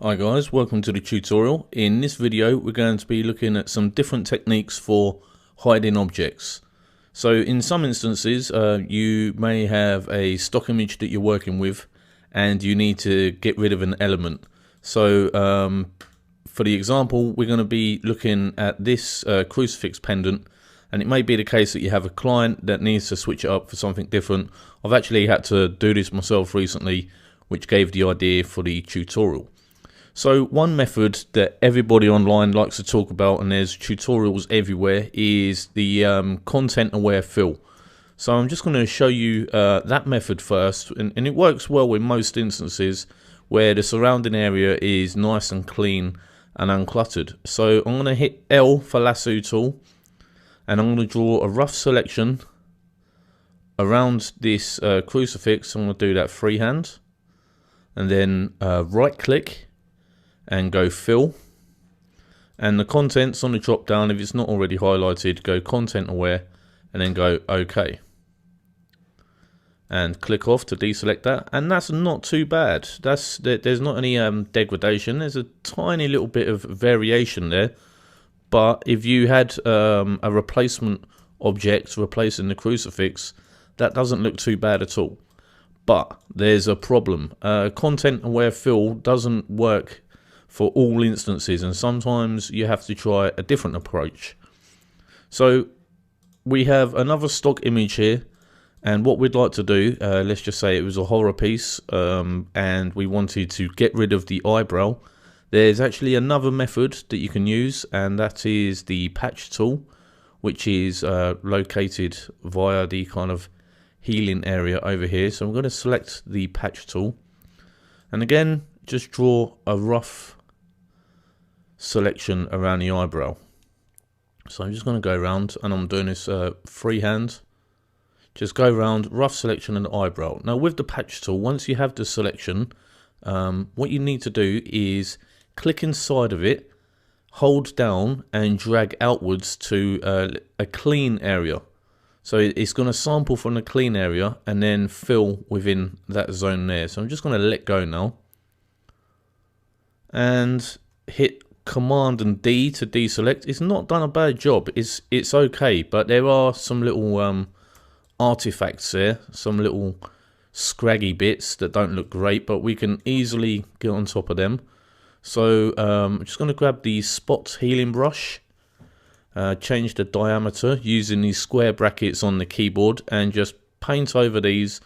Hi guys, welcome to the tutorial. In this video we're going to be looking at some different techniques for hiding objects. So in some instances you may have a stock image that you're working with and you need to get rid of an element. So for the example we're going to be looking at this crucifix pendant, and it may be the case that you have a client that needs to switch it up for something different. I've actually had to do this myself recently, which gave the idea for the tutorial. So one method that everybody online likes to talk about, and there's tutorials everywhere, is the content aware fill. So I'm just going to show you that method first, and it works well in most instances where the surrounding area is nice and clean and uncluttered. So I'm going to hit L for lasso tool, and I'm going to draw a rough selection around this crucifix. I'm going to do that freehand, and then right click and go fill, and the contents on the drop down, if it's not already highlighted, go content aware and then go OK and click off to deselect that. And that's not too bad. There's not any degradation. There's a tiny little bit of variation there, but if you had a replacement object replacing the crucifix, that doesn't look too bad at all. But there's a problem. Content aware fill doesn't work for all instances, and sometimes you have to try a different approach. So we have another stock image here, and what we'd like to do, let's just say it was a horror piece, and we wanted to get rid of the eyebrow. There's actually another method that you can use, and that is the patch tool, which is located via the kind of healing area over here. So I'm going to select the patch tool, and again just draw a rough selection around the eyebrow. So I'm just going to go around, and I'm doing this freehand. Just go around, rough selection and eyebrow. Now with the patch tool, once you have the selection, what you need to do is click inside of it, hold down and drag outwards to a clean area. So it's going to sample from the clean area and then fill within that zone there. So I'm just going to let go now and hit Command and D to deselect. It's not done a bad job. It's okay, but there are some little artifacts there, some little scraggy bits that don't look great, but we can easily get on top of them. So I'm just going to grab the spot healing brush, change the diameter using these square brackets on the keyboard, and just paint over these,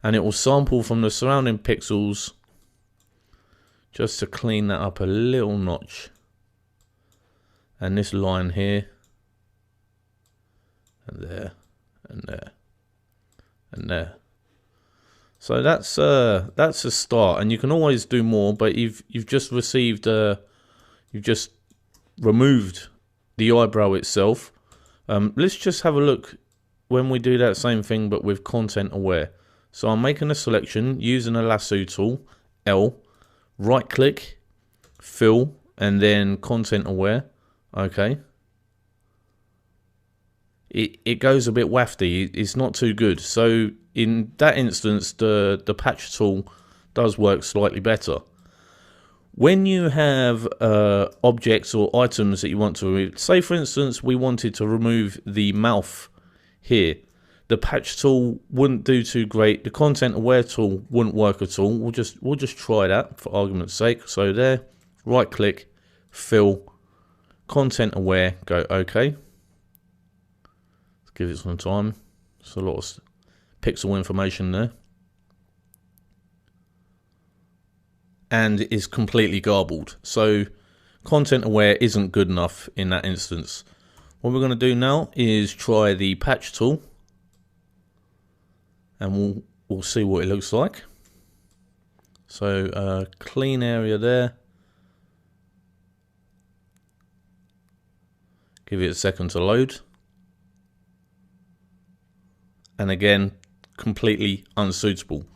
and it will sample from the surrounding pixels just to clean that up a little notch. And this line here, and there, and there, and there. So that's a start, and you can always do more. But you've just received you've just removed the eyebrow itself. Let's just have a look when we do that same thing, but with content aware. So I'm making a selection using a lasso tool, L, right click, fill, and then content aware. Okay. It goes a bit wafty. It's not too good. So in that instance, the patch tool does work slightly better. When you have objects or items that you want to remove, say for instance we wanted to remove the mouth here, the patch tool wouldn't do too great. The content aware tool wouldn't work at all. We'll just try that for argument's sake. So there, right click, fill, content aware, go OK. Let's give it some time. It's a lot of pixel information there, and it's completely garbled. So content aware isn't good enough in that instance. What we're going to do now is try the patch tool, and we'll see what it looks like. So clean area there. Give it a second to load, and again completely unsuitable.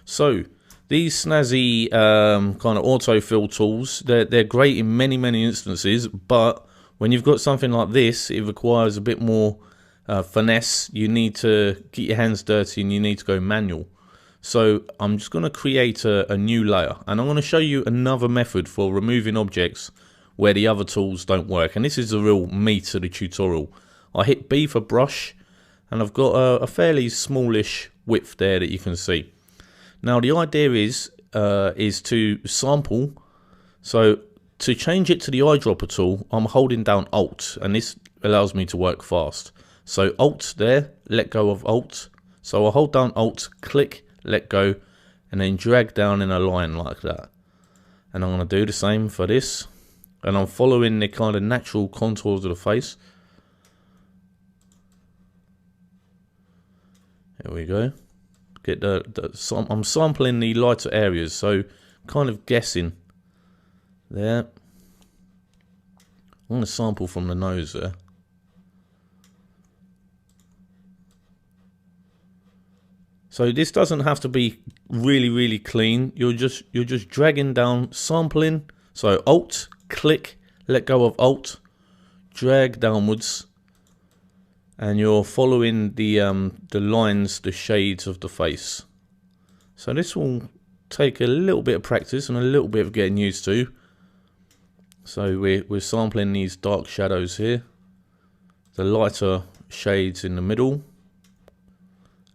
So these snazzy kind of autofill tools, they're great in many instances, but when you've got something like this, it requires a bit more finesse. You need to get your hands dirty and you need to go manual. So I'm just going to create a new layer, and I'm going to show you another method for removing objects where the other tools don't work. And this is the real meat of the tutorial. I hit B for brush, and I've got a fairly smallish width there that you can see. Now the idea is to sample. So to change it to the eyedropper tool, I'm holding down Alt, and this allows me to work fast. So Alt there, let go of Alt. So I'll hold down Alt, click, let go, and then drag down in a line like that. And I'm going to do the same for this, and I'm following the kind of natural contours of the face. There we go. Get I'm sampling the lighter areas, so kind of guessing there. I'm going to sample from the nose there. So this doesn't have to be really clean. You're just dragging down, sampling. So Alt, click, let go of Alt, drag downwards, and you're following the lines, the shades of the face. So this will take a little bit of practice and a little bit of getting used to. So we're sampling these dark shadows here, the lighter shades in the middle.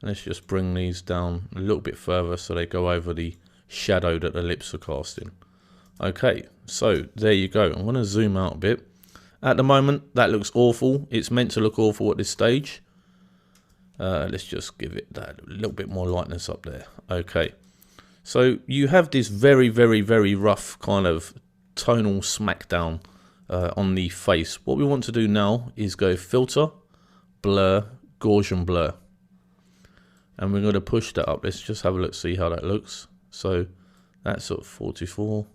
Let's just bring these down a little bit further so they go over the shadow that the lips are casting. Okay, so there you go. I'm going to zoom out a bit. At the moment, that looks awful. It's meant to look awful at this stage. Let's just give it that a little bit more lightness up there. Okay, so you have this very rough kind of tonal smackdown on the face. What we want to do now is go Filter, Blur, Gaussian Blur. And we're going to push that up. Let's just have a look, see how that looks. So that's sort of 44.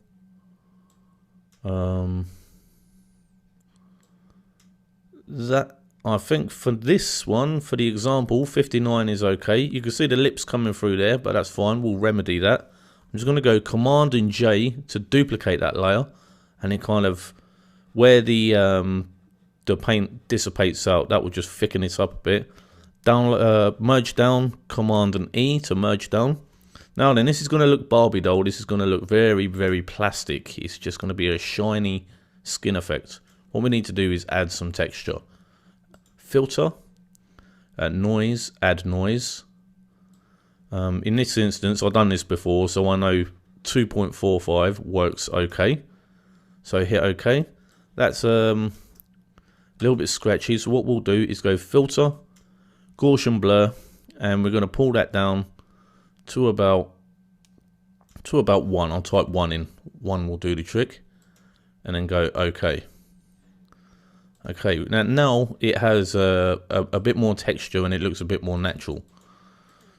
That, I think for this one, for the example, 59 is okay. You can see the lips coming through there, but that's fine. We'll remedy that. I'm just going to go Command and J to duplicate that layer, and it kind of where the paint dissipates out, that will just thicken it up a bit. Down, merge down, Command and E to merge down. Now then, this is going to look Barbie doll. This is going to look very plastic. It's just going to be a shiny skin effect. What we need to do is add some texture. Filter, noise, add noise. In this instance, I've done this before, so I know 2.45 works okay. So hit OK. That's a little bit scratchy. So what we'll do is go Filter, Gaussian Blur, and we're going to pull that down to about 1. I'll type 1 in. 1 will do the trick, and then go OK. Okay, now it has a bit more texture and it looks a bit more natural.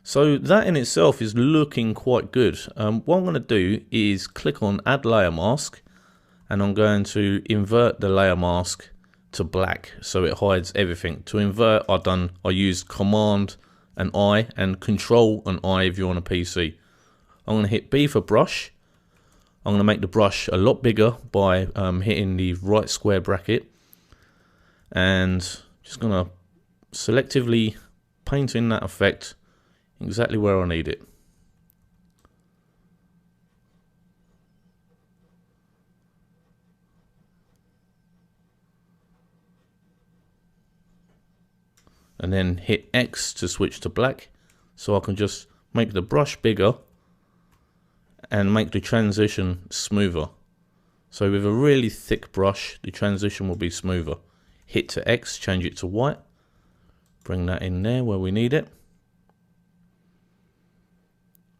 So that in itself is looking quite good. What I'm going to do is click on Add Layer Mask, and I'm going to invert the layer mask to black so it hides everything. To invert, I used Command and I and Control and I if you're on a PC. I'm going to hit B for brush. I'm going to make the brush a lot bigger by hitting the right square bracket, and just going to selectively paint in that effect exactly where I need it. And then hit X to switch to black, so I can just make the brush bigger and make the transition smoother. So with a really thick brush, the transition will be smoother. Hit to X, change it to white, bring that in there where we need it.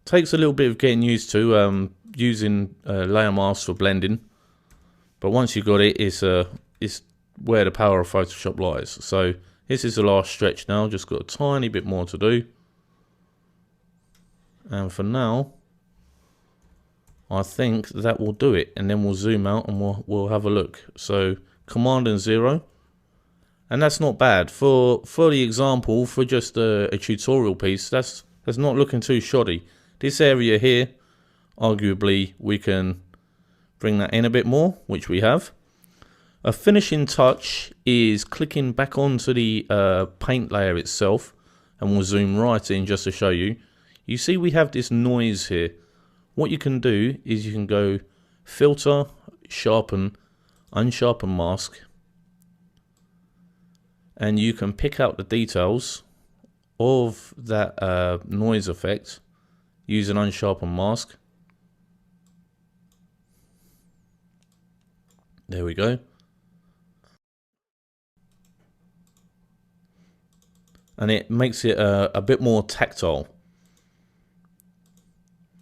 Takes a little bit of getting used to using layer masks for blending, but once you've got it, it's where the power of Photoshop lies. So this is the last stretch now, just got a tiny bit more to do. And for now, I think that will do it, and then we'll zoom out and we'll have a look. So Command and 0, and that's not bad for the example, for just a tutorial piece. That's not looking too shoddy. This area here, arguably we can bring that in a bit more, which we have. A finishing touch is clicking back onto the paint layer itself, and we'll zoom right in just to show you. you see we have this noise here. What you can do is you can go filter, sharpen, unsharpen mask, and you can pick out the details of that noise effect using unsharpen mask. There we go. And it makes it a bit more tactile.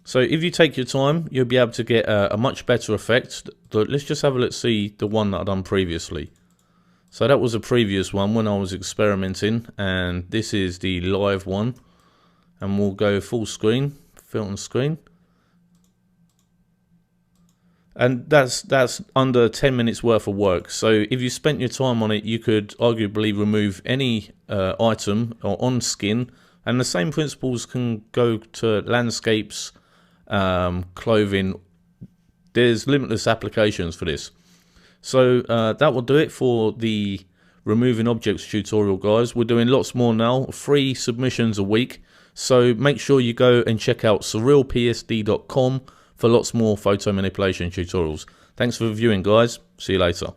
So if you take your time, you'll be able to get a much better effect. Let's just have a look, see the one that I've done previously. So that was a previous one when I was experimenting, and this is the live one. And we'll go full screen, film screen. And that's under 10 minutes worth of work. So if you spent your time on it, you could arguably remove any item or on skin. And the same principles can go to landscapes, clothing. There's limitless applications for this. So that will do it for the removing objects tutorial, guys. We're doing lots more now, 3 submissions a week. So make sure you go and check out surrealpsd.com for lots more photo manipulation tutorials. Thanks for viewing, guys. See you later.